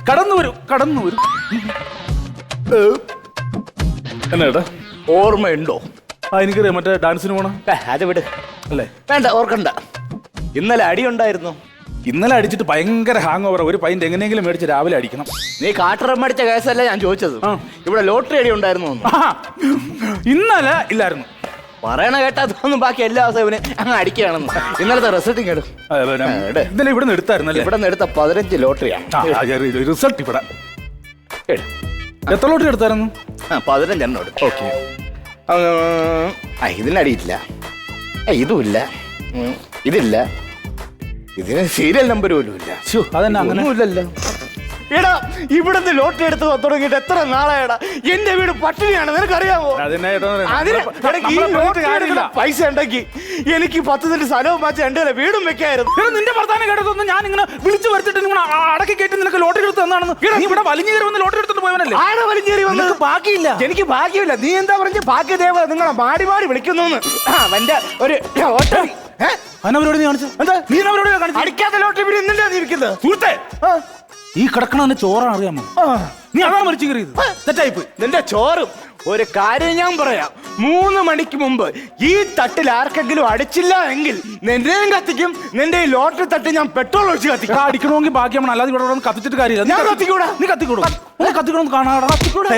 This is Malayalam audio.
കടന്നു വരൂ. എന്നാ ഏട്ടാ ഓർമ്മയുണ്ടോ? എനിക്കറിയാം, മറ്റേ ഡാൻസിന് പോണ അത് വിട്. അല്ലേ? വേണ്ട, ഓർക്കണ്ട. ഇന്നലെ അടി ഉണ്ടായിരുന്നു. ഇന്നലെ അടിച്ചിട്ട് ഭയങ്കര ഹാങ് ഓവർ. ഒരു പൈൻ്റ് എങ്ങനെയെങ്കിലും മേടിച്ച് രാവിലെ അടിക്കണം. നീ കാട്ടറം അടിച്ച കേസല്ല ഞാൻ ചോദിച്ചത്. ഇവിടെ ലോട്ടറി അടി ഉണ്ടായിരുന്നു. ഇന്നലെ ഇല്ലായിരുന്നു. പറയണ കേട്ടാത്തൊന്നും ബാക്കി എല്ലാ ദിവസവും ഇവന് അങ്ങ് അടിക്കുകയാണെന്ന്. ഇന്നലത്തെ റിസൾട്ട് ഇന്നലെ ഇവിടെ നിന്ന് എടുത്തായിരുന്നല്ലേ? ഇവിടെ നിന്ന് എടുത്ത 15 ലോട്ടറിയാണ്. റിസൾട്ട് ഇവിടെ എത്ര ലോട്ടറി എടുത്തായിരുന്നു? 15 എണ്ണം എടുത്തു. ഓക്കെ. ഇതിനടിയില്ല, ഇതുമില്ല, ഇതില്ല, ഇതിന് സീരിയൽ നമ്പർ പോലും ഇല്ല. അതന്നെ അങ്ങനെ ഇല്ലല്ലോ. എടാ, ഇവിടുന്ന് ലോട്ടറി എടുത്ത് തുടങ്ങിയിട്ട് എത്ര നാളായടാ? എന്റെ വീട് പട്ടിണിയാണ്, നിനക്കറിയാമോ? പൈസ ഉണ്ടെങ്കിൽ എനിക്ക് 10 സെന്റ് സ്ഥലവും മാറ്റി 2 വീടും വെക്കായിരുന്നു. നിന്റെ വർത്താനം കേട്ടതൊന്നും ഞാൻ ഇങ്ങനെ വിളിച്ചു വരുത്തിട്ട് അടക്കി കയറ്റി നിനക്ക് ലോട്ടറി എടുത്ത് തന്നാണെന്ന്. ഇവിടെ വലിഞ്ഞു കയറി വന്ന് ലോട്ടറി എടുത്തിട്ട് പോയവനല്ലേ? ആടെ വലിഞ്ഞേറി വന്നത്? ബാക്കിയില്ല. എനിക്ക് ഭാഗ്യമില്ല. നീ എന്താ പറഞ്ഞ ഭാഗ്യദേവ നിങ്ങളെ മാടി മാടി വിളിക്കുന്നു. അവന്റെ ഒരു ലോട്ടറി അവനവരോട് നീ കാണിച്ചു. എന്താ നീ അവരോട് കാണിച്ചു? അടിക്കാത്ത ലോട്ടറി ഇന്നല്ലേ നീ ഇരിക്കുന്നത്? സുഹൃത്തേ, ഈ കിടക്കണ ചോറാണ്, അറിയാമോ? നീ അതാണ് മരിച്ചു കയറിയത്. തെറ്റായിപ്പോയി. നിന്റെ ചോറും. ഒരു കാര്യം ഞാൻ പറയാം, 3 മണിക്ക് മുമ്പ് ഈ തട്ടിൽ ആർക്കെങ്കിലും അടിച്ചില്ല എങ്കിൽ നിന്റെയും കത്തിക്കും. നിന്റെ ഈ ലോട്ടറി തട്ടി ഞാൻ പെട്രോൾ ഒഴിച്ച് കത്തിക്കും. അടിക്കണമെങ്കിൽ ഭാഗ്യമാണ്, അല്ലാതെ ഇവിടെ കത്തിച്ചിട്ട് കാര്യമില്ല. ഞാൻ കത്തിക്കൂടാ. നീ കത്തിക്കൂടാ. കത്തിക്കണമെന്ന് കാണാടാ. കത്തിക്കൂടാ.